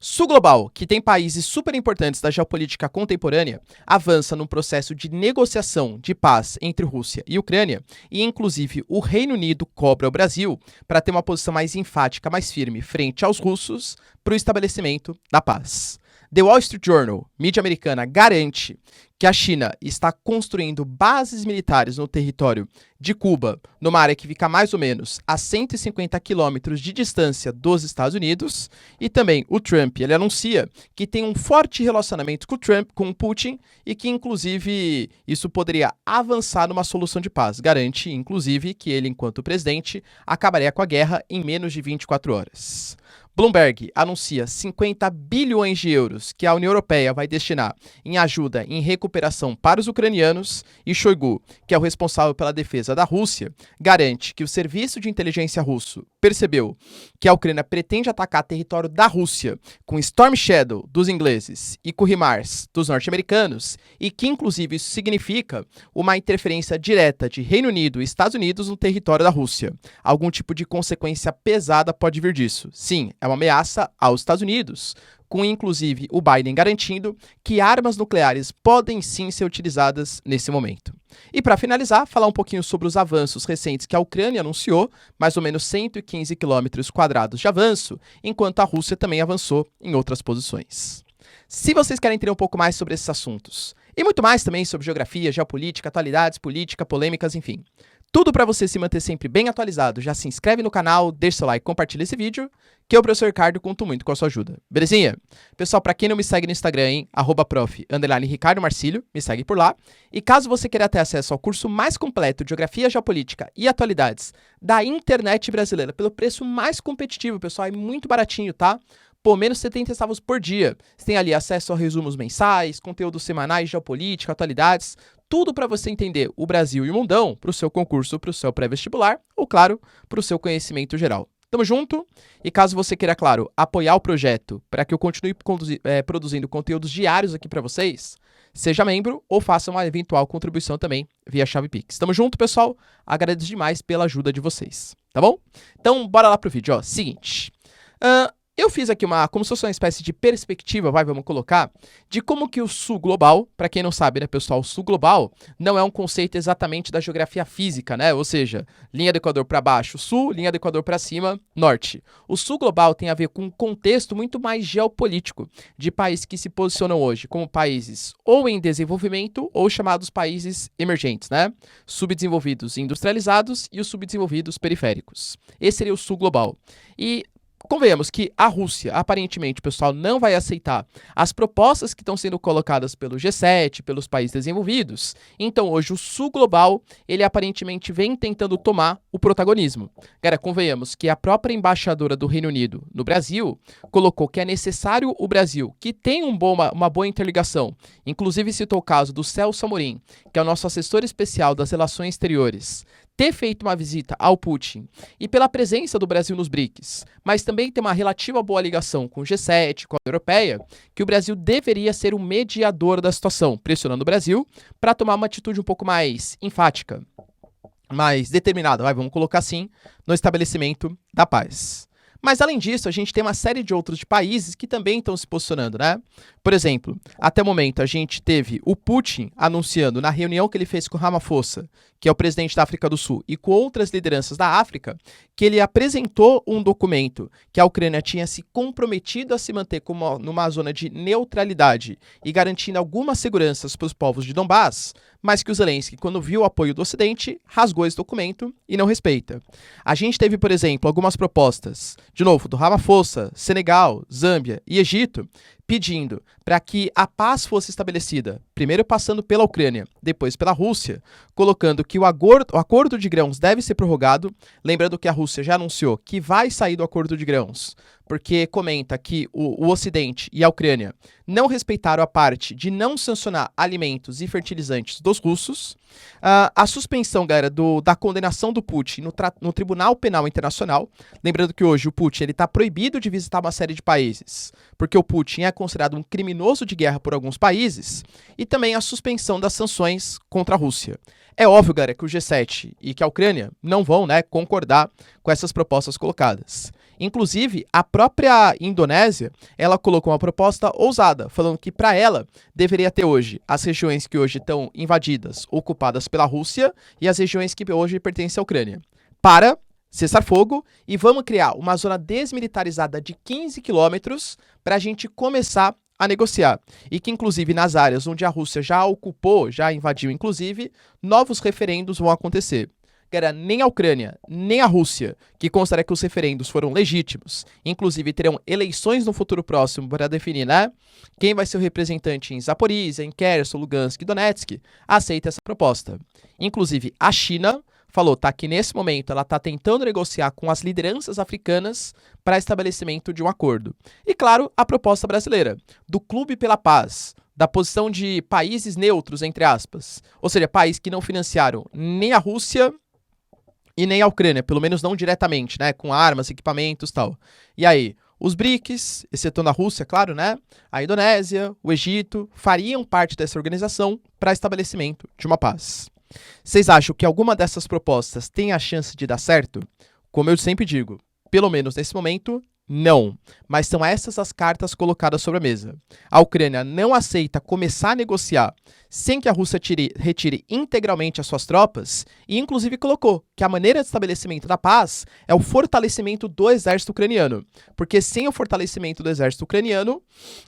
Sul Global, que tem países super importantes da geopolítica contemporânea, avança num processo de negociação de paz entre Rússia e Ucrânia, e inclusive o Reino Unido cobra o Brasil para ter uma posição mais enfática, mais firme frente aos russos para o estabelecimento da paz. The Wall Street Journal, mídia americana, garante que a China está construindo bases militares no território de Cuba, numa área que fica mais ou menos a 150 quilômetros de distância dos Estados Unidos, e também o Trump, ele anuncia que tem um forte relacionamento com o Putin e que, inclusive, isso poderia avançar numa solução de paz. Garante, inclusive, que ele, enquanto presidente, acabaria com a guerra em menos de 24 horas. Bloomberg anuncia 50 bilhões de euros que a União Europeia vai destinar em ajuda em recuperação para os ucranianos, e Shoigu, que é o responsável pela defesa da Rússia, garante que o serviço de inteligência russo percebeu que a Ucrânia pretende atacar território da Rússia com Storm Shadow dos ingleses e com HIMARS dos norte-americanos, e que inclusive isso significa uma interferência direta de Reino Unido e Estados Unidos no território da Rússia. Algum tipo de consequência pesada pode vir disso. Sim, é uma ameaça aos Estados Unidos, com inclusive o Biden garantindo que armas nucleares podem sim ser utilizadas nesse momento. E para finalizar, falar um pouquinho sobre os avanços recentes que a Ucrânia anunciou, mais ou menos 115 quilômetros quadrados de avanço, enquanto a Rússia também avançou em outras posições. Se vocês querem entender um pouco mais sobre esses assuntos, e muito mais também sobre geografia, geopolítica, atualidades, política, polêmicas, enfim, tudo para você se manter sempre bem atualizado, já se inscreve no canal, deixa seu like, compartilha esse vídeo, que eu, professor Ricardo, conto muito com a sua ajuda. Belezinha? Pessoal, para quem não me segue no Instagram, hein, @prof_Ricardo Marcílio, me segue por lá. E caso você queira ter acesso ao curso mais completo de Geografia, Geopolítica e Atualidades da internet brasileira, pelo preço mais competitivo, pessoal, é muito baratinho, tá? Por menos 70 centavos por dia. Você tem ali acesso a resumos mensais, conteúdos semanais de geopolítica, atualidades, tudo para você entender o Brasil e o mundão para o seu concurso, para o seu pré-vestibular ou, claro, para o seu conhecimento geral. Tamo junto? E caso você queira, claro, apoiar o projeto para que eu continue produzindo conteúdos diários aqui para vocês, seja membro ou faça uma eventual contribuição também via chave Pix. Tamo junto, pessoal? Agradeço demais pela ajuda de vocês, tá bom? Então, bora lá pro vídeo, ó. Seguinte. Eu fiz aqui como se fosse uma espécie de perspectiva, vamos colocar, de como que o Sul Global, para quem não sabe, né, pessoal, o Sul Global não é um conceito exatamente da geografia física, né? Ou seja, linha do Equador para baixo, sul, linha do Equador para cima, norte. O Sul Global tem a ver com um contexto muito mais geopolítico, de países que se posicionam hoje como países ou em desenvolvimento ou chamados países emergentes, né? Subdesenvolvidos e industrializados e os subdesenvolvidos periféricos. Esse seria o Sul Global. E convenhamos que a Rússia, aparentemente, pessoal, não vai aceitar as propostas que estão sendo colocadas pelo G7, pelos países desenvolvidos. Então, hoje, o Sul Global, ele aparentemente vem tentando tomar o protagonismo. Cara, convenhamos que a própria embaixadora do Reino Unido no Brasil colocou que é necessário o Brasil, que tem uma boa interligação, inclusive citou o caso do Celso Amorim, que é o nosso assessor especial das relações exteriores, ter feito uma visita ao Putin e pela presença do Brasil nos BRICS, mas também ter uma relativa boa ligação com o G7, com a União Europeia, que o Brasil deveria ser o mediador da situação, pressionando o Brasil para tomar uma atitude um pouco mais enfática, mais determinada, vamos colocar assim, no estabelecimento da paz. Mas, além disso, a gente tem uma série de outros países que também estão se posicionando, né? Por exemplo, até o momento, a gente teve o Putin anunciando na reunião que ele fez com o Ramaphosa, que é o presidente da África do Sul, e com outras lideranças da África, que ele apresentou um documento que a Ucrânia tinha se comprometido a se manter como numa zona de neutralidade e garantindo algumas seguranças para os povos de Donbass, mas que o Zelensky, quando viu o apoio do Ocidente, rasgou esse documento e não respeita. A gente teve, por exemplo, algumas propostas, de novo, do Ramaphosa, Senegal, Zâmbia e Egito, pedindo para que a paz fosse estabelecida, primeiro passando pela Ucrânia, depois pela Rússia, colocando que o acordo de grãos deve ser prorrogado, lembrando que a Rússia já anunciou que vai sair do acordo de grãos, porque comenta que o Ocidente e a Ucrânia não respeitaram a parte de não sancionar alimentos e fertilizantes dos russos, a suspensão, galera, da condenação do Putin no Tribunal Penal Internacional, lembrando que hoje o Putin está proibido de visitar uma série de países, porque o Putin é considerado um criminoso de guerra por alguns países, e também a suspensão das sanções contra a Rússia. É óbvio, galera, que o G7 e que a Ucrânia não vão, né, concordar com essas propostas colocadas. Inclusive, a própria Indonésia, ela colocou uma proposta ousada, falando que para ela deveria ter hoje as regiões que hoje estão invadidas, ocupadas pela Rússia, e as regiões que hoje pertencem à Ucrânia. Para cessar fogo e vamos criar uma zona desmilitarizada de 15 quilômetros para a gente começar a negociar. E que, inclusive, nas áreas onde a Rússia já ocupou, já invadiu, inclusive, novos referendos vão acontecer. Cara, nem a Ucrânia, nem a Rússia, que considera que os referendos foram legítimos, inclusive terão eleições no futuro próximo para definir, né, quem vai ser o representante em Zaporizhia, em Kherson, Lugansk e Donetsk, aceita essa proposta. Inclusive, a China falou, tá, que nesse momento ela está tentando negociar com as lideranças africanas para estabelecimento de um acordo. E, claro, a proposta brasileira, do Clube pela Paz, da posição de países neutros, entre aspas, ou seja, países que não financiaram nem a Rússia e nem a Ucrânia, pelo menos não diretamente, né, com armas, equipamentos e tal. E aí, os BRICS, excetuando a Rússia, claro, né, a Indonésia, o Egito, fariam parte dessa organização para estabelecimento de uma paz. Vocês acham que alguma dessas propostas tem a chance de dar certo? Como eu sempre digo, pelo menos nesse momento, não. Mas são essas as cartas colocadas sobre a mesa. A Ucrânia não aceita começar a negociar sem que a Rússia retire integralmente as suas tropas e, inclusive, colocou que a maneira de estabelecimento da paz é o fortalecimento do exército ucraniano. Porque sem o fortalecimento do exército ucraniano,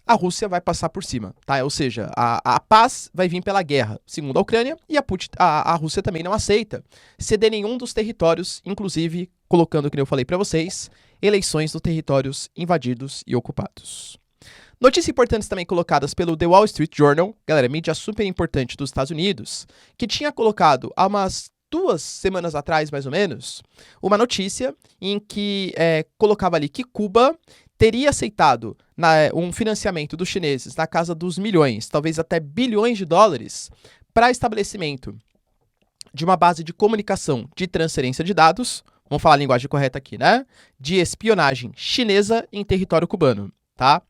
a Rússia vai passar por cima, tá? Ou seja, a paz vai vir pela guerra, segundo a Ucrânia, e a Rússia também não aceita ceder nenhum dos territórios, inclusive, colocando, como eu falei para vocês, eleições nos territórios invadidos e ocupados. Notícias importantes também colocadas pelo The Wall Street Journal, galera, mídia super importante dos Estados Unidos, que tinha colocado há umas 2 semanas atrás, mais ou menos, uma notícia em que colocava ali que Cuba teria aceitado um financiamento dos chineses na casa dos milhões, talvez até bilhões de dólares, para estabelecimento de uma base de comunicação de transferência de dados, vamos falar a linguagem correta aqui, né? De espionagem chinesa em território cubano, tá?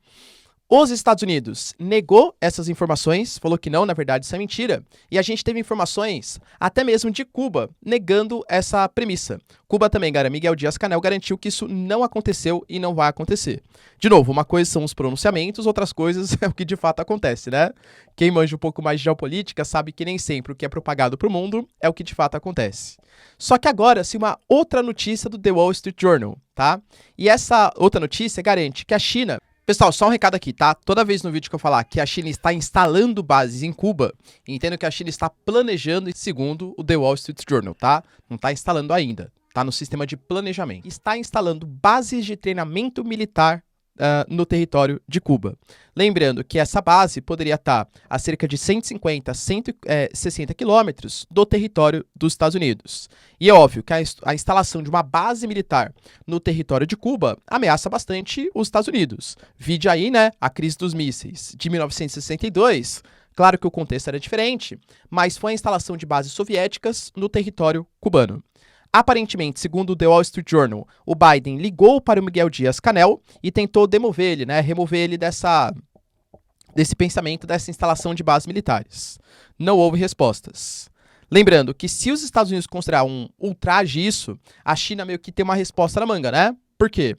Os Estados Unidos negou essas informações, falou que não, na verdade isso é mentira, e a gente teve informações até mesmo de Cuba negando essa premissa. Cuba também, Miguel Dias-Canel garantiu que isso não aconteceu e não vai acontecer. De novo, uma coisa são os pronunciamentos, outras coisas é o que de fato acontece, né? Quem manja um pouco mais de geopolítica sabe que nem sempre o que é propagado para o mundo é o que de fato acontece. Só que agora, se uma outra notícia do The Wall Street Journal, tá? E essa outra notícia garante que a China... Pessoal, só um recado aqui, tá? Toda vez no vídeo que eu falar que a China está instalando bases em Cuba, entendo que a China está planejando, segundo o The Wall Street Journal, tá? Não está instalando ainda, tá no sistema de planejamento. Está instalando bases de treinamento militar no território de Cuba. Lembrando que essa base poderia estar a cerca de 150 a 160 quilômetros do território dos Estados Unidos. E é óbvio que a instalação de uma base militar no território de Cuba ameaça bastante os Estados Unidos. Vide aí, né, a crise dos mísseis de 1962. Claro que o contexto era diferente, mas foi a instalação de bases soviéticas no território cubano. Aparentemente, segundo o The Wall Street Journal, o Biden ligou para o Miguel Dias-Canel e tentou demover ele, né, remover ele desse pensamento, dessa instalação de bases militares. Não houve respostas. Lembrando que se os Estados Unidos considerar um ultraje isso, a China meio que tem uma resposta na manga, né? Por quê?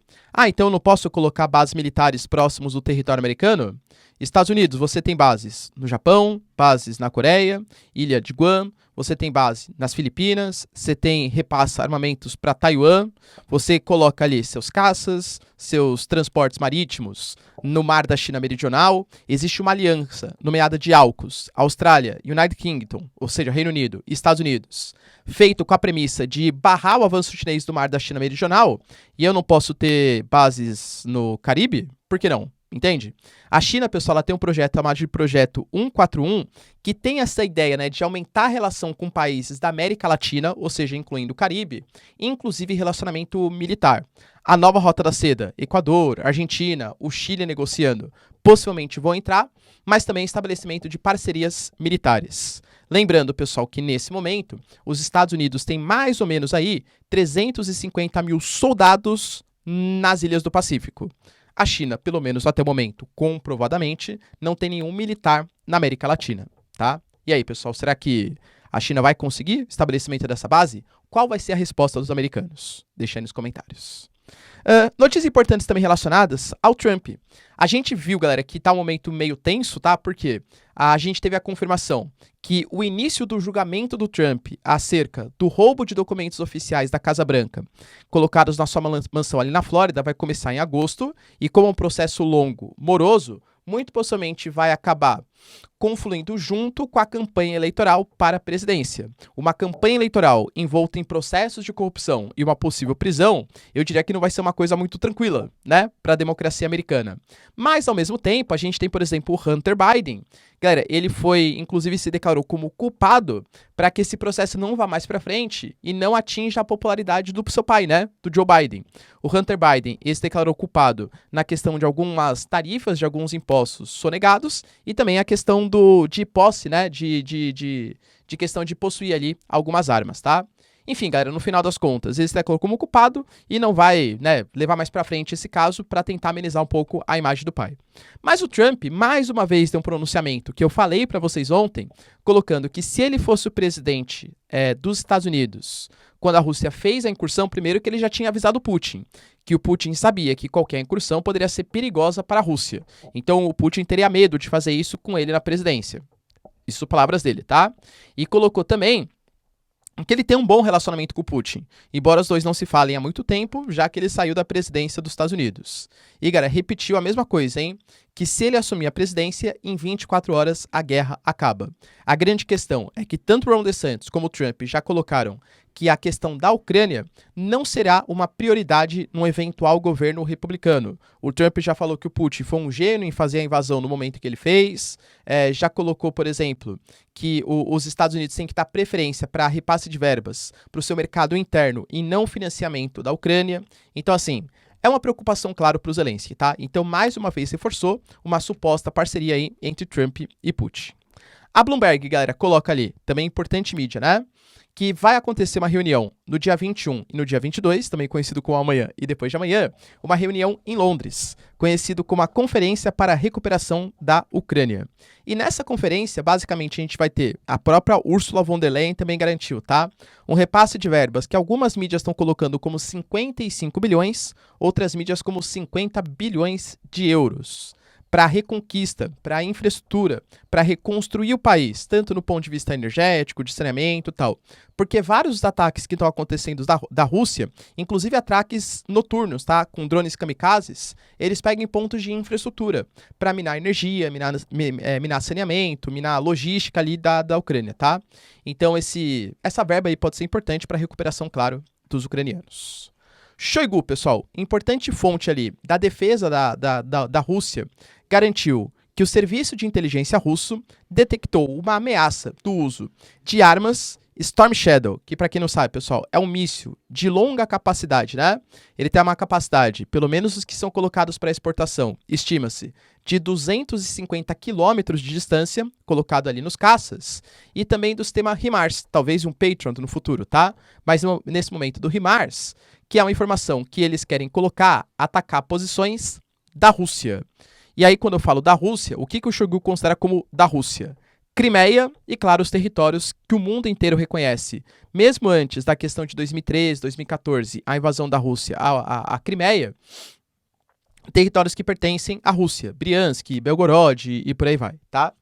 Então eu não posso colocar bases militares próximos do território americano? Estados Unidos, você tem bases no Japão, bases na Coreia, Ilha de Guam, você tem base nas Filipinas, você repassa armamentos para Taiwan, você coloca ali seus caças, seus transportes marítimos no mar da China Meridional, existe uma aliança nomeada de AUKUS, Austrália, United Kingdom, ou seja, Reino Unido e Estados Unidos, feito com a premissa de barrar o avanço chinês do mar da China Meridional, e eu não posso ter bases no Caribe? Por que não? Entende? A China, pessoal, ela tem um projeto chamado de Projeto 141, que tem essa ideia, né, de aumentar a relação com países da América Latina, ou seja, incluindo o Caribe, inclusive relacionamento militar. A nova Rota da Seda, Equador, Argentina, o Chile negociando, possivelmente vão entrar, mas também estabelecimento de parcerias militares. Lembrando, pessoal, que nesse momento, os Estados Unidos têm mais ou menos aí 350 mil soldados nas ilhas do Pacífico. A China, pelo menos até o momento, comprovadamente, não tem nenhum militar na América Latina, tá? E aí, pessoal, será que a China vai conseguir o estabelecimento dessa base? Qual vai ser a resposta dos americanos? Deixa aí nos comentários. Notícias importantes também relacionadas ao Trump. A gente viu, galera, que tá um momento meio tenso, tá? Porque a gente teve a confirmação que o início do julgamento do Trump acerca do roubo de documentos oficiais da Casa Branca, colocados na sua mansão ali na Flórida, vai começar em agosto, e como é um processo longo, moroso, muito possivelmente vai acabar confluindo junto com a campanha eleitoral para a presidência. Uma campanha eleitoral envolta em processos de corrupção e uma possível prisão, eu diria que não vai ser uma coisa muito tranquila, né, para a democracia americana. Mas, ao mesmo tempo, a gente tem, por exemplo, o Hunter Biden. Galera, ele foi, inclusive, se declarou como culpado para que esse processo não vá mais para frente e não atinja a popularidade do seu pai, né, do Joe Biden. O Hunter Biden, ele se declarou culpado na questão de algumas tarifas, de alguns impostos sonegados e também a questão de posse, né, de questão de possuir ali algumas armas, tá? Enfim, galera, no final das contas, ele se declarou como culpado e não vai, né, levar mais pra frente esse caso para tentar amenizar um pouco a imagem do pai. Mas o Trump, mais uma vez, deu um pronunciamento que eu falei para vocês ontem, colocando que se ele fosse o presidente dos Estados Unidos, quando a Rússia fez a incursão, primeiro que ele já tinha avisado o Putin, que o Putin sabia que qualquer incursão poderia ser perigosa para a Rússia. Então o Putin teria medo de fazer isso com ele na presidência. Isso palavras dele, tá? E colocou também que ele tem um bom relacionamento com o Putin, embora os dois não se falem há muito tempo, já que ele saiu da presidência dos Estados Unidos. E, galera, repetiu a mesma coisa, hein? Que se ele assumir a presidência, em 24 horas a guerra acaba. A grande questão é que tanto Ron DeSantis como o Trump já colocaram que a questão da Ucrânia não será uma prioridade num eventual governo republicano. O Trump já falou que o Putin foi um gênio em fazer a invasão no momento que ele fez, já colocou, por exemplo, que os Estados Unidos têm que dar preferência para repasse de verbas para o seu mercado interno e não financiamento da Ucrânia. Então, assim, é uma preocupação, claro, para o Zelensky, tá? Então, mais uma vez, reforçou uma suposta parceria aí entre Trump e Putin. A Bloomberg, galera, coloca ali, também importante mídia, né? Que vai acontecer uma reunião no dia 21 e no dia 22, também conhecido como amanhã e depois de amanhã, uma reunião em Londres, conhecido como a Conferência para a Recuperação da Ucrânia. E nessa conferência, basicamente, a gente vai ter a própria Ursula von der Leyen também garantiu, tá? Um repasse de verbas que algumas mídias estão colocando como 55 bilhões, outras mídias como 50 bilhões de euros. Para a reconquista, para a infraestrutura, para reconstruir o país, tanto no ponto de vista energético, de saneamento e tal. Porque vários dos ataques que estão acontecendo da Rússia, inclusive ataques noturnos, tá? Com drones kamikazes, eles pegam em pontos de infraestrutura para minar energia, minar saneamento, minar logística ali da Ucrânia, tá? Então essa verba aí pode ser importante para a recuperação, claro, dos ucranianos. Shoigu, pessoal, importante fonte ali da defesa da Rússia, garantiu que o serviço de inteligência russo detectou uma ameaça do uso de armas Storm Shadow, que para quem não sabe, pessoal, é um míssil de longa capacidade, né? Ele tem uma capacidade, pelo menos os que são colocados para exportação, estima-se, de 250 quilômetros de distância, colocado ali nos caças, e também do sistema HIMARS, talvez um Patriot no futuro, tá? Mas nesse momento do HIMARS, que é uma informação que eles querem colocar, atacar posições da Rússia. E aí, quando eu falo da Rússia, o que o Shoigu considera como da Rússia? Crimeia e, claro, os territórios que o mundo inteiro reconhece. Mesmo antes da questão de 2013, 2014, a invasão da Rússia à Crimeia, territórios que pertencem à Rússia, Briansk, Belgorod e por aí vai, tá?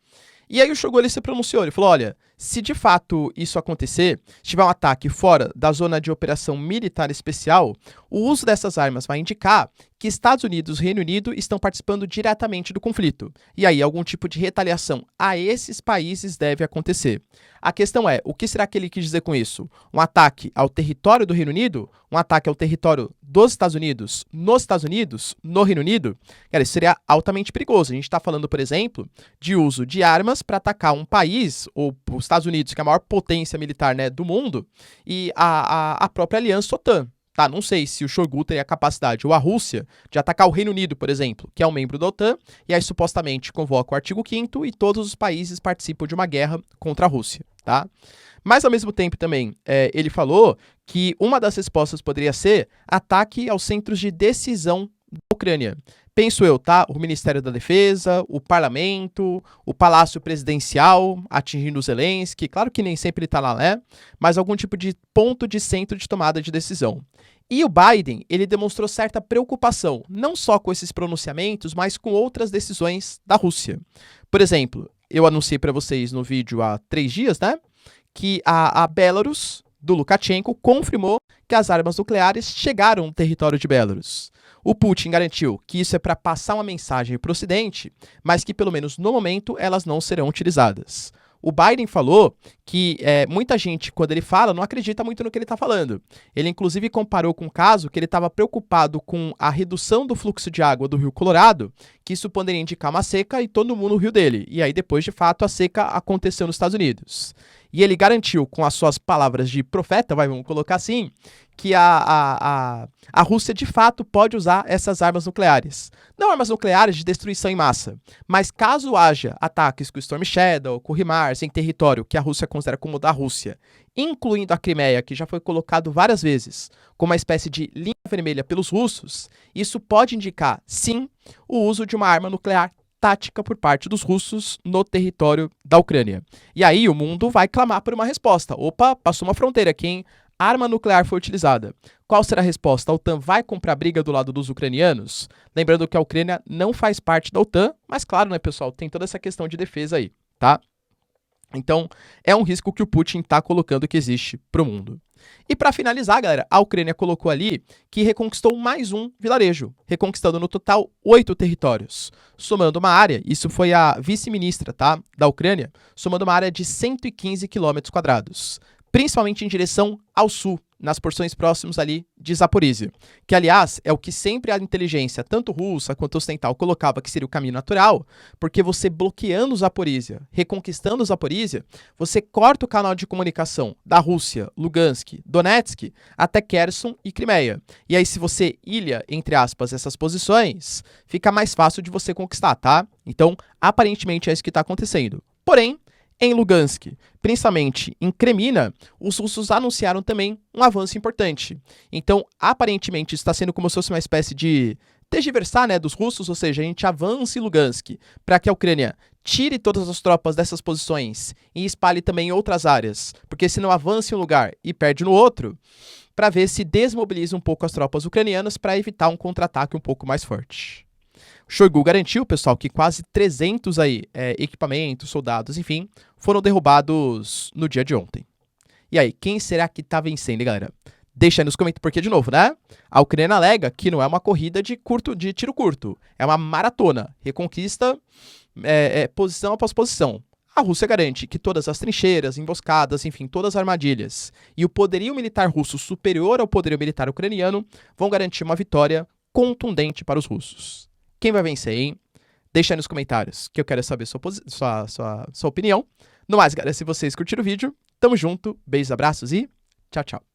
E aí o Shoigu ele se pronunciou, ele falou, olha, se de fato isso acontecer, se tiver um ataque fora da zona de operação militar especial, o uso dessas armas vai indicar que Estados Unidos e Reino Unido estão participando diretamente do conflito. E aí algum tipo de retaliação a esses países deve acontecer. A questão é, o que será que ele quis dizer com isso? Um ataque ao território do Reino Unido? Um ataque ao território dos Estados Unidos, nos Estados Unidos, no Reino Unido? Cara, isso seria altamente perigoso. A gente está falando, por exemplo, de uso de armas para atacar um país, ou os Estados Unidos, que é a maior potência militar, né, do mundo, e a própria aliança OTAN. Tá, não sei se o Shoigu teria a capacidade, ou a Rússia, de atacar o Reino Unido, por exemplo, que é um membro da OTAN, e aí supostamente convoca o artigo 5º e todos os países participam de uma guerra contra a Rússia, tá? Mas, ao mesmo tempo, também, ele falou que uma das respostas poderia ser ataque aos centros de decisão da Ucrânia. Penso eu, tá? O Ministério da Defesa, o Parlamento, o Palácio Presidencial, atingindo o Zelensky. Claro que nem sempre ele tá lá, né? Mas algum tipo de ponto de centro de tomada de decisão. E o Biden, ele demonstrou certa preocupação, não só com esses pronunciamentos, mas com outras decisões da Rússia. Por exemplo, eu anunciei para vocês no vídeo há 3 dias, né, que a Belarus, do Lukashenko, confirmou que as armas nucleares chegaram no território de Belarus. O Putin garantiu que isso é para passar uma mensagem para o Ocidente, mas que pelo menos no momento elas não serão utilizadas. O Biden falou que muita gente, quando ele fala, não acredita muito no que ele está falando. Ele, inclusive, comparou com um caso que ele estava preocupado com a redução do fluxo de água do Rio Colorado, que isso poderia indicar uma seca e todo mundo no rio dele. E aí, depois, de fato, a seca aconteceu nos Estados Unidos. E ele garantiu, com as suas palavras de profeta, vamos colocar assim, que a Rússia, de fato, pode usar essas armas nucleares. Não armas nucleares de destruição em massa, mas caso haja ataques com o Storm Shadow, com o HIMARS, em território que a Rússia considera como da Rússia, incluindo a Crimeia, que já foi colocado várias vezes como uma espécie de linha vermelha pelos russos, isso pode indicar, sim, o uso de uma arma nuclear tática por parte dos russos no território da Ucrânia. E aí o mundo vai clamar por uma resposta. Opa, passou uma fronteira aqui, hein? Arma nuclear foi utilizada. Qual será a resposta? A OTAN vai comprar briga do lado dos ucranianos? Lembrando que a Ucrânia não faz parte da OTAN, mas claro, né, pessoal, tem toda essa questão de defesa aí, tá? Então, é um risco que o Putin está colocando que existe para o mundo. E para finalizar, galera, a Ucrânia colocou ali que reconquistou mais um vilarejo, reconquistando no total 8 territórios, somando uma área, isso foi a vice-ministra, tá, da Ucrânia, somando uma área de 115 quilômetros quadrados, principalmente em direção ao sul, nas porções próximas ali de Zaporizhia, que aliás é o que sempre a inteligência, tanto russa quanto ocidental, colocava que seria o caminho natural, porque você bloqueando Zaporizhia, reconquistando Zaporizhia, você corta o canal de comunicação da Rússia, Lugansk, Donetsk, até Kherson e Crimeia. E aí se você ilha, entre aspas, essas posições, fica mais fácil de você conquistar, tá? Então, aparentemente é isso que está acontecendo. Porém, em Lugansk, principalmente em Kremina, os russos anunciaram também um avanço importante. Então, aparentemente, está sendo como se fosse uma espécie de tergiversar, né, dos russos, ou seja, a gente avança em Lugansk para que a Ucrânia tire todas as tropas dessas posições e espalhe também em outras áreas, porque se não avança em um lugar e perde no outro, para ver se desmobiliza um pouco as tropas ucranianas para evitar um contra-ataque um pouco mais forte. Shoigu garantiu, pessoal, que quase 300 equipamentos, soldados, enfim, foram derrubados no dia de ontem. E aí, quem será que tá vencendo, galera? Deixa aí nos comentários, porque, de novo, né? A Ucrânia alega que não é uma corrida de tiro curto, é uma maratona, reconquista posição após posição. A Rússia garante que todas as trincheiras, emboscadas, enfim, todas as armadilhas e o poderio militar russo superior ao poderio militar ucraniano vão garantir uma vitória contundente para os russos. Quem vai vencer, hein? Deixa aí nos comentários, que eu quero saber sua opinião. No mais, galera, se vocês curtiram o vídeo, tamo junto, beijos, abraços e tchau, tchau.